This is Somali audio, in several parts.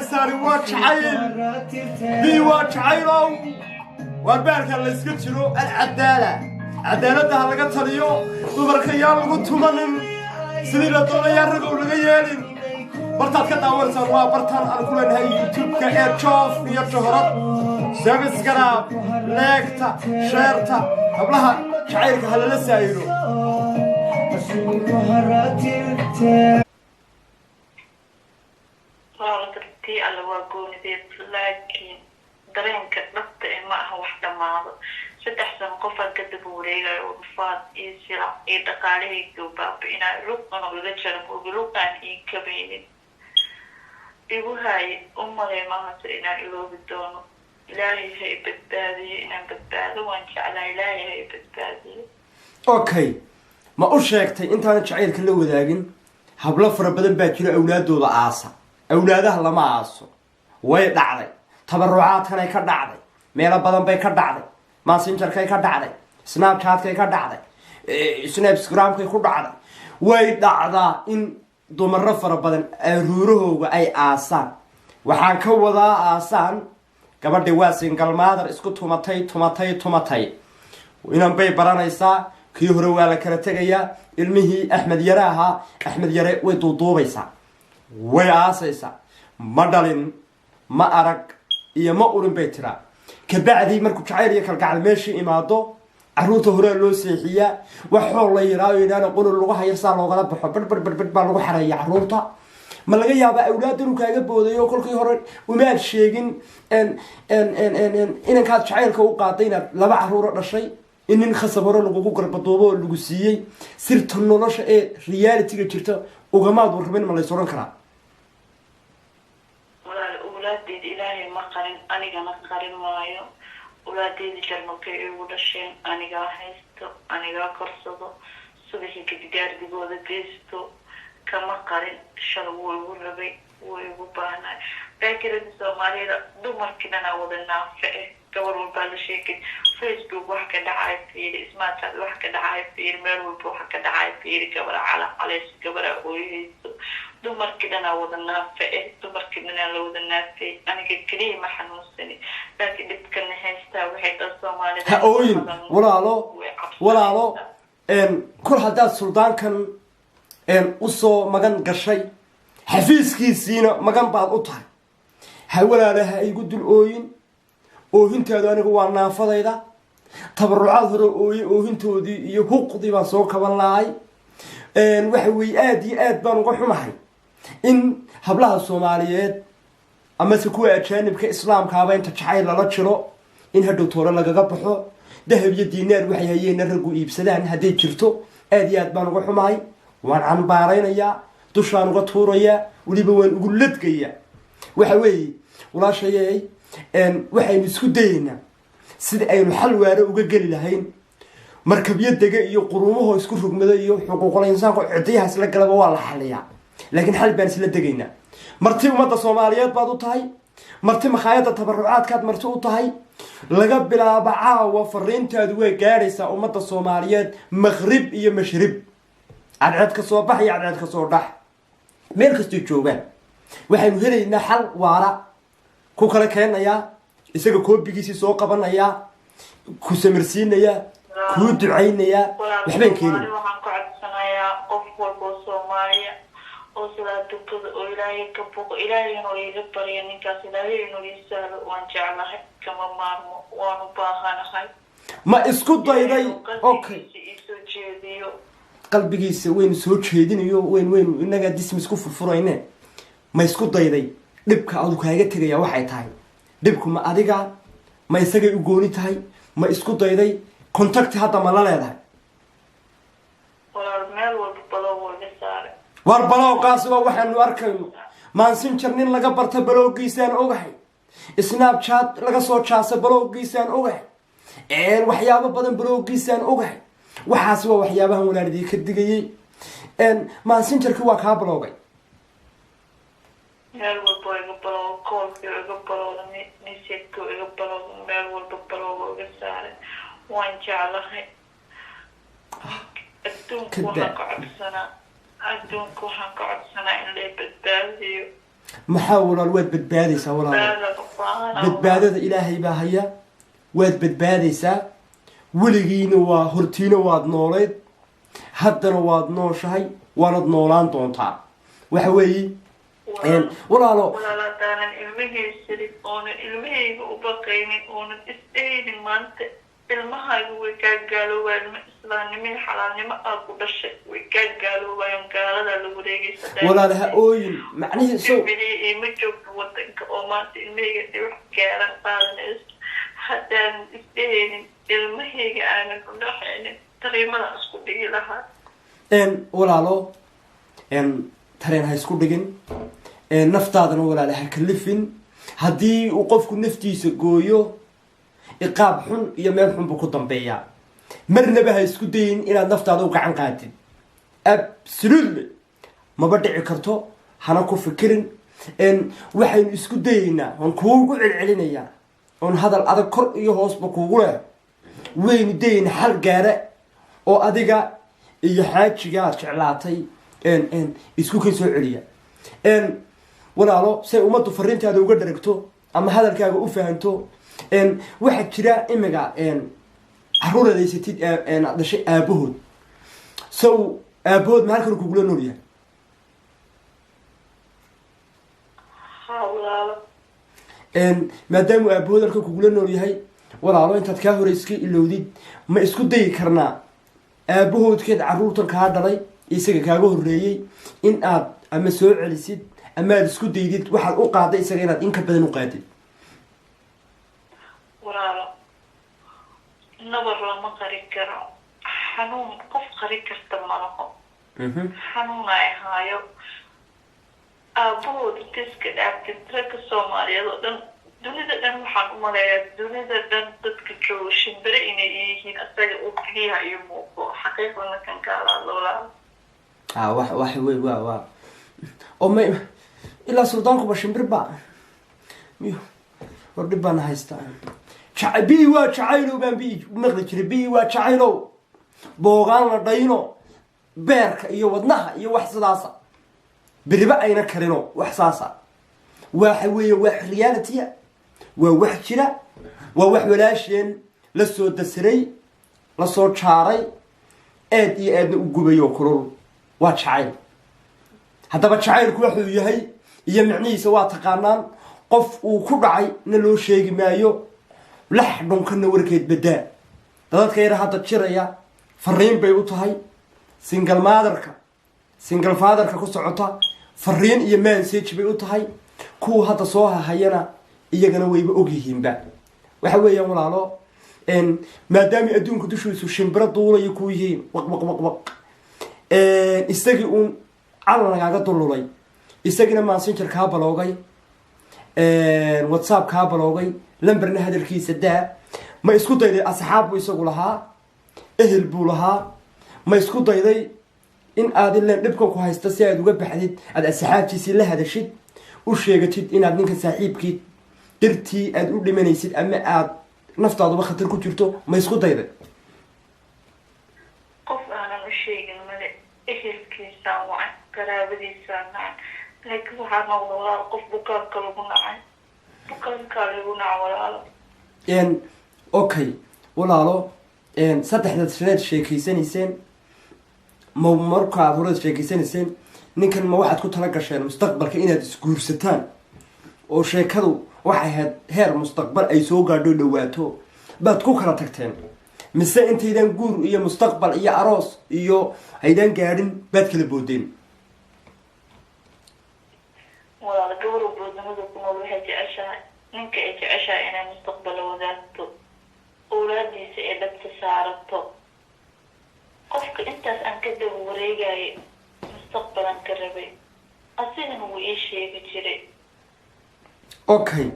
heesani waa jacayl bii waa jacaylow وبارك الله يسكتشلو العدالة عدالة ده لقى تريو وبركة يالغو تمنن سنين الدولة يارغو لغيالين برتاد كده أول سنة برتاد أنا كل هاي يوتيوب كأير تشوف يبشهرات سبسكرايب لايكتا شيرتا قبلها شعيرك هلا لسه يرو والله على واقوني بيت لكن dareenka dhabta ee ma aha wax dhamaado saddex sano qof ka dib wareegay oo faad iyo sila ee dhaqaalahayga u baabi'inay luqan oo laga jaro oo luqan in ka beeyay igu hay ummaday maaha inaan iloobi doono ilaahay hay badbaadiyo inaan badbaado waan jeclahay ilaahay hay badbaadiyo okay ma u sheegtay intaan jacaylka la wadaagin hablo fara badan baa jira awlaadooda aasa awlaadaha lama aaso way dhacday tabarucaadkan ay ka dhacday meelo badan bay ka dhacday messengerkay ka dhacday snapchatkay ka dhacday snapgramkay ku dhacday way dhacdaa in dumaro fara badan aruurahooga ay aasaan waxaan ka wadaa aasaan gabadhi waa single mother isku tumatay inan bay baranaysaa kii hore waa la kala tegayaa ilmihii axmed yare ahaa axmed yare way duuduubaysaa way aasaysaa ma dhalin ma arag iyo ma urin bay tiraa kabacdi markuu jacayl iyo kalgacal meeshii imaado caruurta hore loo seexiyaa waxoo la yiraayo inaan qulul lagu haysaa loogala baxo badh baa lagu xareeyaa caruurta ma laga yaabaa awlaad inuu kaaga boodayo kolkii hore umaad sheegin inankaad jacaylka u qaaday inaad laba caruuro dhashay in nin khasab hore lagugu garbaduubo oo lagu siiyey sirta nolosha ee realityga jirta ugamaad warrabin ma lays oran karaa ولادي إلهي ما قرن أنا جانا قرن مايو ولادي جرمك يودشين أنا جا حيستو أنا جا كرسدو سبحي كدجار دجودة جيستو كما قرن شلو وربي ويبوبانا فاكر السومالي دمر كنا نودنا فئة قبل بالشيك فيسبوك وحكة دعاية فيه اسمها وحكة دعاية فيه ميل وحكة دعاية فيه قبل على قبل أويسو دمر كنا ودنا فئة دمر كنا لودنا فئة أنا كريم حنوسني لكن بتكلم هستا وحيد الصومالي هؤلاء ولا له كل هذا السلطان كان أصو مجن قشي حفيز كيسينا مجن بعض أطهر هؤلاء لها يقول الأوين أوهنت هذا أنا هو النافذة إذا تبرعات أوهنتو دي يحق دي بسوق والله وحوي آد بنقول معي إن هبلها الصوماليات أما سكوا أجانب كإسلام كابين تشعيل لا تشرو إن هالدكتورة لقى ذهب يدينار وحي هي نرجو يبسدان هدي جرتو آد بنقول معي وان عن بارين يا تشان قطورة يا ولي بوين يقول لك يا وحوي ولا شيء waxay isku dayna sida ay xal waara uga gali lahayn markabiyada iyo quruumaha isku rugmada iyo xuquuqul insaanku cidiyahaas la galaba waa la xaliyaa laakiin xal baan isla dagayna marti umada Soomaaliyeed baad u tahay marti maxaayada tabarucaadkaad marti u tahay laga bilaabo caawa fariintaadu way gaaraysaa umada Soomaaliyeed maghrib iyo mashrib cadcad ka soo baxay cadcad ka soo dhax meel kasta joogan waxaynu helaynaa xal waara ku kala keenaya isaga koobigiisa soo qabanaya ku samirsiinaya ku ducaynaya waxbaan keenay waxaan ku codsanayaa qof walba Soomaaliya oo sida dadka oo Ilaahay ka boqo Ilaahay inuu iga bariyo ninkaas Ilaahay inuu isaalo waan jeclahay kama maarmo waan u baahanahay ma isku dayday okay qalbigiisa weyn soo jeedinayo weyn inaga dismis ku furfurayne ma isku dayday dhibka aad kaaga tagaya waxay tahay dhibku ma adiga ma isaga u gooni tahay ma isku dayday contact hadda ma la leedahay walaal meel walba balow wada saare war balow qaasba waxaanu arkayno messenger nin laga barta balowgiisaan ogahay snapchat laga soo jaasa balowgiisaan ogahay waxyaabo badan balowgiisaan ogahay waxaas waa waxyaabahan walaalidii ka digayay messengerki waa ka balowgay meel walba iga balow koolkii iga balow nisidku iga balow meel walba balow iga saare waan jeclahay adduunku waxaan ka codsanaa in la badbaadiyo محاول الواد بدبادي سوالله بدبادة إلهي باهية واد بدبادي سا ولقين وهرتين واد نولد حتى واد نوشهي وانا نولان طونطا وحوي ولا لا دانا ilmihii sirif oona ilmihayga u baqaynin oonan isdhaynin maanta ilmahayga way kaa gaaloobaan islaamnimada xalaalnimo aad ku dhashay way kaa gaaloobaan gaalada la wareegaysa walaalaha ooyin macnihi soo ma joogto wadanka oo maanta ilmahayga dib gaaran qaadanayso haddaan isdhaynin ilmahayga aanan ku dhaxaynin tariimada isku dhigi lahaa walaalo tareen ha isku dhigin naftaadana walaalaha kalifin haddii uu qofku naftiisa gooyo iqaab xun iyo meel xun buu ku dambeeyaa marnaba ha isku dayin inaad naftaada u gacan qaatid absolutely maba dhici karto hana ku fikirin waxaynu isku dayaynaa oon kuugu celcelinayaa oon hadal adag kor iyo hoosba kuugu leh waynu dayayna xal gaara oo adiga iyo xaajiga aad jeclaatay isku kan soo celiya walaalo say ummaddu fariintaada uga dharagto ama hadalkaaga u fahanto waxaa jira imiga caruur adeysatid dhashay aabahood sow aabahood ma halkan kugula nool yahay maadaamuu aabahood halkan kugula nool yahay walaalo intaad kaa hore iska ilowdid ma isku dayi karnaa aabahoodkeed caruurtan kaa dhalay isaga kaaga horreeyey in aad ama soo celisid ama aad isku daydid waxaad u qaaday isaga inaad in ka badan u qaadid walaalo nabar lama qari karo xanuun qof qari karta malaho xanuun ay haayo aabahood diska dhaaftid ragga soomaaliyeed oo dhan dunida dhan waxaan u maleeyaa dunida dhan dadka jooga shimbire inay yihiin asaga oo keliyaha iyo muuqo xaqiiqdana kan kaalaad walaalo wax wey waa oo may ilaa suldaankuba shimbir ba war dhib baana haystaa bi waa jacaylow baan bi maqli jiray bi waa jacaylow boogaan la dhayno beerka iyo wadnaha iyo wax sidaasa beriba ayna karino wax saasa waxa weeye wax reality waa wax jira waa wax walaasheen la soo dasiray la soo jaaray aad iyo aadna u gubayo kulul waa jacayl haddaba jacaylku wuxuu yahay iyo micnihiisa waa taqaanaan qof uu ku dhacay na loo sheegi maayo lax dhunkana warkeed badaa dadadka yara hadda jiraya fariin bay u tahay single fatherka ku socota fariin iyo message bay u tahay kuwa hadda soo hahayana iyagana wayba ogyihiinba waxa weeyaan walaalo maadaama adduunka dushiisu shimbiro duulayo ku yihiin waq isagii uun calan lagaaga dululay isagina messenger kaa baloogay whatsapp kaa baloogay lamberna hadalkiisa daa ma isku dayday asxaab buu isagu lahaa ehel buu lahaa ma isku dayday in aad ileen dhibkan ku haysta si aad uga baxdid aad asxaabtiisii la hadashid u sheegatid inaad ninka saaxiibkii dartii aad u dhimanaysid ama aad naftaaduba khatar ku jirto ma isku dayday qof aanan u sheegin male ehelkiisaan wacan qaraabadiisaan nacan laakiin waxaa noqda walaalo qof bukaanka lagu nacay bukaankaa lagu naca walaalo okay walaalo saddexdaad shareed sheekeysanayseen ma markaad horeed sheekeysanayseen ninkan ma waxaad ku tala gasheen mustaqbalka inaad isguursataan oo sheekadu waxay ahayd heer mustaqbal ay soo gaadho dhawaato baad ku kala tagteen mise intaydan guur iyo mustaqbal iyo aroos iyo haydaan gaadhin baad kala boodeen walaalo gabadha boodnimada ku nool waxay jeceshahay ninka ay jeceshahay inay mustaqbal wadaagto awlaadiisa ee dhabta saarato qofka intaas aan ka daba wareegayay mustaqbalan ka rabay asigana wuu ii sheegi jiray okay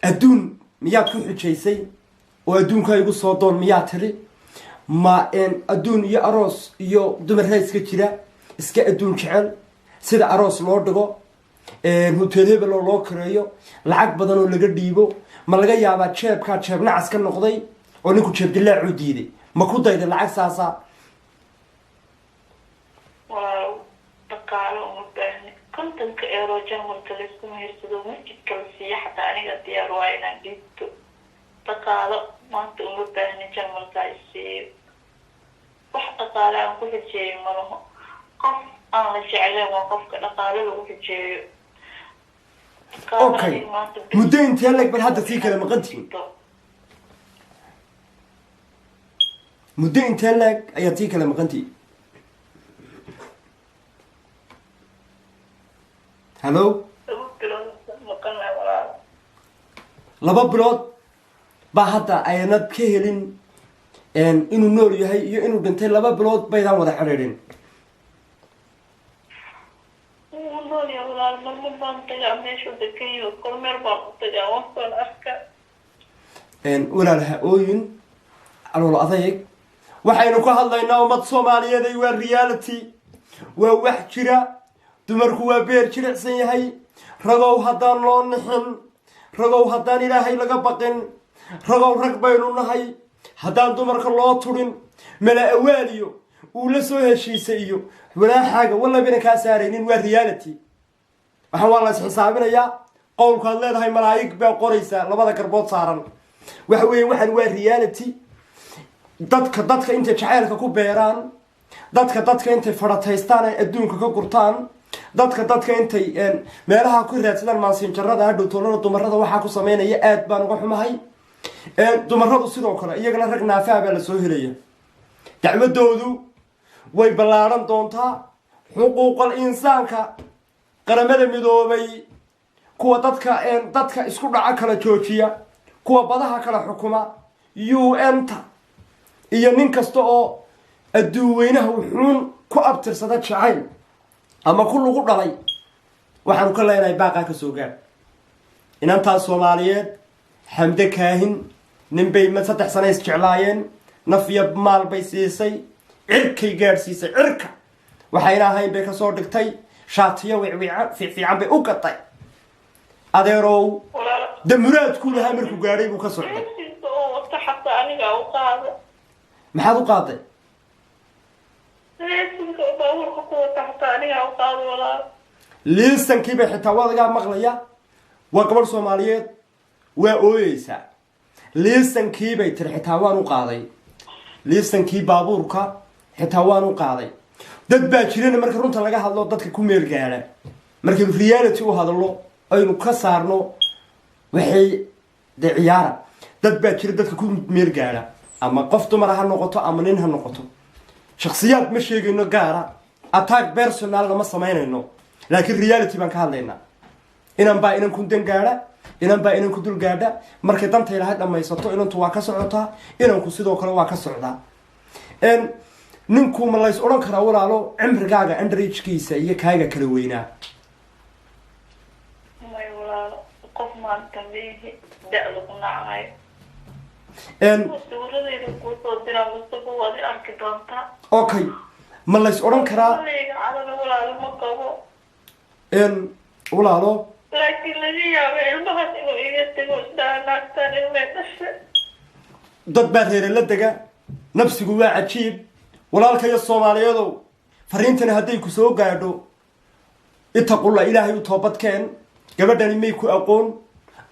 adduun miyaad ku xujaysay oo adduunkaa igu soo doon miyaa tiri ma adduun iyo aroos iyo dumarha iska jira iska adduun jecel sida aroos loo dhigo hotel hebel oo loo kareeyo lacag badan oo laga dhiibo ma laga yaabaa jeebkaa jeeb nacas ka noqday oo ninku jeeb dilaacuu diiday ma ku dayday lacag saasa walaalo dhaqaalo uma baahni konta kontonka euro jarmalka layskuma hirsado masjidka la siiya xataa aniga diyaar waa inaan dhiibto dhaqaalo maanta uma baahni jarmalka ay siiyo wax dhaqaale aan ku xijeeyo malaho qof aan la jecleen waa qofka dhaqaale lagu xijeeyo okay muddo intee leeg bal hadda sii kala maqantihiin muddo intee leeg ayaad sii kala maqantihiin hallo 2 bilood maqanaa walaal 2 bilood baa hadda aynad ka helin inuu nool yahay iyo inuu dhintay 2 bilood baydaan wada xiriirin nool yahay walaal marma baan tagaa meeshu degayo kormeer baan u tagaa waxaan arkaa walaalaha ooyin alool adayg waxaynu ka hadlaynaa ummad Soomaaliyeed ay waa reality waa wax jira dumarku waa beer jilicsan yahay ragow haddaan loo nixin ragow haddaan ilaahay laga baqin ragow rag baynu nahay haddaan dumarka loo turin mala awaaliyo uu la soo heshiisay iyo walaaxaaga walla bina kaa saaraynin waa reality waxaan waa la xisaabinayaa qowlkaad leedahay malaa'ig baa qoraysa labada garbood saaran waxa weeye waxaan waa reality dadka intay jacaylka ku beeraan dadka intay farataystaan ay adduunka ka gurtaan dadka intay meelaha ku raadsadaan maansiinjarrada hadhow toolana dumarada waxaa ku sameynaya aad baan uga xumahay dumaradu sidoo kale iyagana rag naafaa baa la soo helaya dacwadoodu way ballaaran doontaa xuquuqal insaanka qaramada midoobay kuwa dadka isku dhaca kala joojiya kuwa badaha kala xukuma UN-ta iyo nin kasta oo adduuweynaha wuxuun ku abtirsada jacayl ama ku lagu dhalay waxaanu ka leenahay baaqaa ka soo gaar inantaas Soomaaliyeed xamde kaahin ninbay 3 sano is jeclaayeen naf iyo maal bay siisay cirkay gaarsiisay cirka waxayna ahayn bay ka soo dhigtay shaatiyo fiican bay u gatay adeerow damuraad ku lahaa markuu gaaray buu ka socday maxaad u qaaday liisankii bay xitaa wadagaa maqlaya waa gabadh Soomaaliyeed waa ooyeysaa liisankii bay tiri xitaa waan u qaaday liisankii baabuurka xitaa waan u qaaday dad baa jirana marka runta laga hadlo dadka ku meel gaara markaynu reality u hadlo aynu ka saarno waxay ciyaara dad baa jira dadka ku meel gaara ama qof dumar ha noqoto ama nin ha noqoto shakhsiyaad ma sheegayno gaara attack personal lama sameynayno laakiin reality baan ka hadlaynaa inan ku dan gaara inan ku dul gaadha markay danta ilaahay dhamaysato inantu waa ka socotaa inanku sidoo kale waa ka socdaa ninku ma lays oran karaa walaalo cimrigaaga underage-kiisa iyo kaaga kala weynaa may walaalo qof maanta leeyahay da'da ku nacay suuradayda ku soo diraa mustafa waad arki doontaa okay ma lays oran karaa walaalo ma qabo walaalo laakiin laga yaabo ilmahaas inuu iga tago naagtaan ilmay dhashay dad baa reere la dega nafsigu waa cajiib walaalkayo Soomaaliyeedow fariintana hadday ku soo gaadho ittaqulla ilaahay u toobadkeen gabadhani may ku aqoon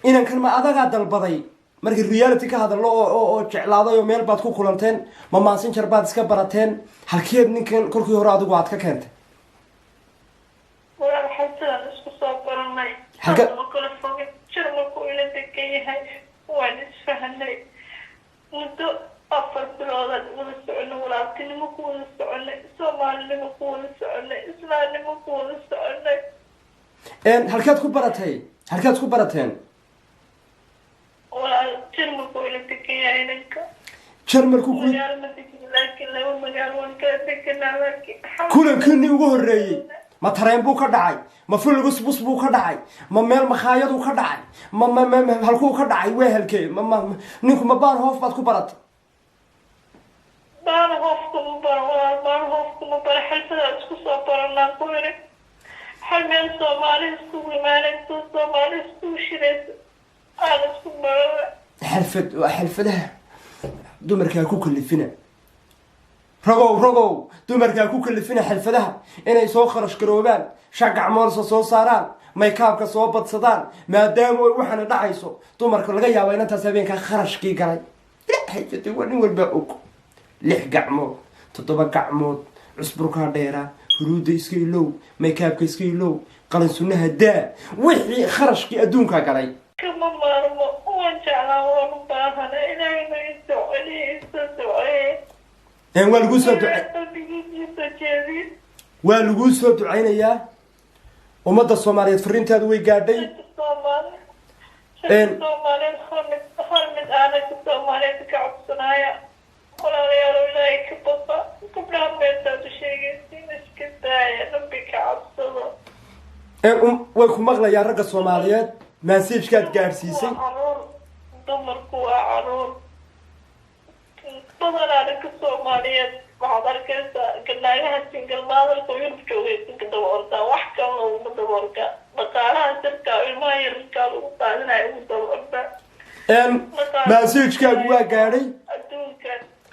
inankan ma adagaa dalbaday markii reality ka hadalo oo jeclaaday oo meel baad ku kulanteen ma messenger baad iska barateen halkeed ninkan kolkii hore adigu aad ka keentay walaal xasan isku soo baranay ma kala fogin jarmalku ila degan yahay waan isfahanay muddo 4 bilood wada soconay walaaltinimo ku wada soconay Soomaalinimo ku wada soconay islaamnimo ku wada soconay halkeed ku barateen walaal jarmalku ila degan yahay ninka jarmalku laakiin laba magaalo waan kala deganaa laakiin kulankii ugu horeeyay ma tareen buu ka dhacay ma fulgus bus buu ka dhacay ma meel makhaayadu ka dhacay ma halkuu ka dhacay wehelkee ninku ma baan hoof baad ku baratay baan hoofku ma bara xalfada isku soo baranaa ku yiri hal meel Soomaali isku imaanay Soomaali isku shiraysa aan isku bara xalfadaha dumarkaa ku kalifina rogow dumarkaa ku kalifina xalfadaha inay soo kharash garoobaan shaqacmoolsa soo saaraan maykaabka soo badsadaan maadaama ay waxaana dhacayso dumarka laga yaabo inantaas habeenkaa kharashkii galay ilaahay jadday waa nin walbaa og 6 gacmood 7 gacmood cusburkaa dheeraa huruudda iska ilow maykaabka iska ilow qalin sunnaha daa wixii kharashkii adduunkaa galay kama maarmo waan jeclaa waan u baahana ilaahayna waa lagu soo ducaynayaa ummadda Soomaaliyeed fariintaadu way gaadhay way ku maqlayaan ragga Soomaaliyeed message-kaad gaarsiisay dumarku waa caruur badanaa ka Soomaaliyeed waxaad arkaysaa ganaagaha single mother-ka Yurub joogay ka daba ordaa wax kale lagu daba ordaa dhaqaalaha dadka ilmaha yarka lagu qaadanayo ugu daba ordaa message-kaagu waa gaadhay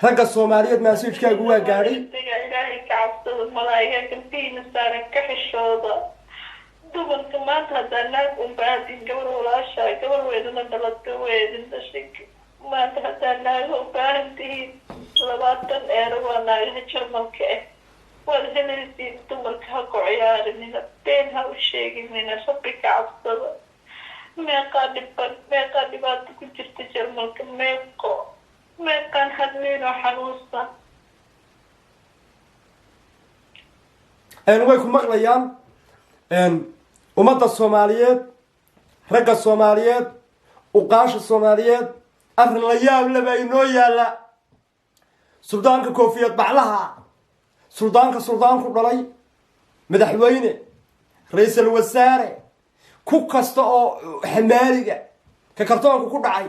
ragga Soomaaliyeed message-kaagu waa gaadhay ilaahay ka cabsada malaa'ika kantiina saaran ka xishooda dumarka maanta haddaan naag u baahdin gabar walaasha gabar weydana dhalatay weydin dhashay maanta haddaan naaga u baahan tihiin 20 eero waa naagaha Jarmalka waad helaysiin dumarka ha ku ciyaarinina been ha u sheeginina rabbi ka cabsada meeqa dhibaato ku jirta Jarmalka meeqaan hadleenoo xanuunsan way ku maqlayaan ummadda Soomaaliyeed ragga Soomaaliyeed uqaasha Soomaaliyeed arrin la yaab leh baa inoo yaala suldaanka koofiyad baclaha suldaanku dhalay madaxweyne ra'iisul wasaare ku kasta oo xamaaliga ka kartoonka ku dhacay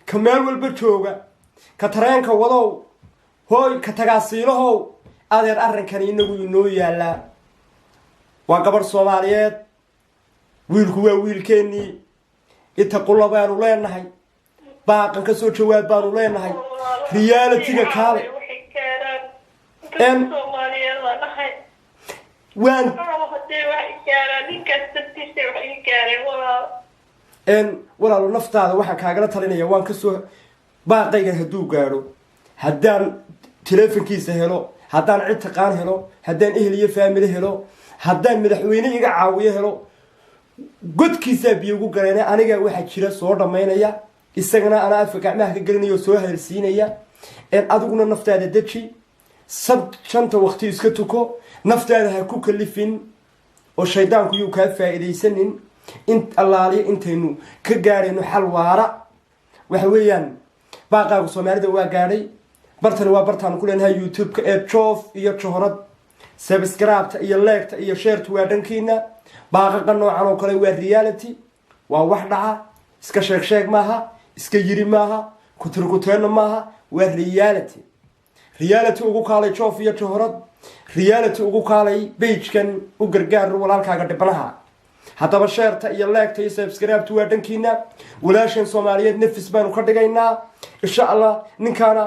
ka meel walba jooga ka tareenka wadow hooy ka tagaasiilahow adeer arrinkan inagu inoo yaala waa gabar Soomaaliyeed wiilku waa wiilkeennii inta qulabaanu leenahay baaqan ka soo jawaab baanu leenahay reality-ga kaale walaalo naftaada waxaan kaagala talinaya waan ka soo baaqaygan hadduu gaadho haddaan teleefonkiisa helo haddaan cid taqaan helo haddaan ehel iyo faamili helo haddaan madaxweyne iga caawiyo helo godkiisaa biyo ugu gareena aniga waxaa jira soo dhammaynaya isagana ana afka gacmaha ka gelinayo soo halsiinaya adiguna naftaada deji shanta waqti iska tuko naftaada ha ku kalifin oo shaydaanku yuu kaa faa'iidaysanin in allaaliya intaynu ka gaarayno xal waara waxa weeyaan baaqaagu Soomaalida waa gaadhay bartani waa bartaan ku leenahay YouTube-ka joof iyo joorad subscribe iyo like iyo share waa dhankiina baaqaqa noocan oo kale waa reality waa wax dhaca iska sheeg maaha iska yiri maaha kuturkuteena maaha waa reality ugu kaalay joof iyo joorad reality ugu kaalay page-kan u gargaar walaalkaaga dhibanaha haddaba share iyo like iyo subscribe waa dhankiina walaashan Soomaaliyeed nafis baanu ka dhigaynaa insha Allah ninkaana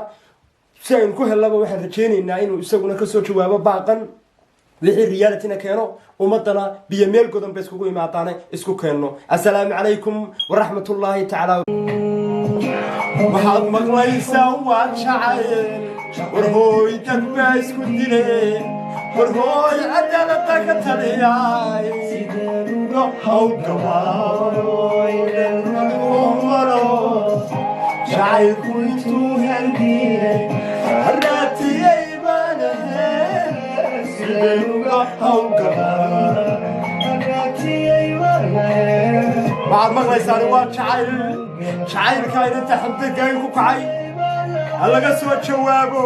si aan ku helaba waxaan rajeynaynaa inuu isaguna ka soo jawaabo baaqan wixii reality-na keeno ummadana biyo meel godan bay iskugu imaadaan isku keenno assalaamu calaykum waraxmatullaahi tacaala waxaad maqlaysaa waa jacayl warhooy dad baa isku dileen warhooy cadaaladda ka taliyay sideeduga hawlgabaaroy jacaylku intuu halgiyey harraatiyey baan ahayn sideeduga waxaad maqlaysaani waa jacaylka inta xabdagayn ku kacay ha laga soo jawaabo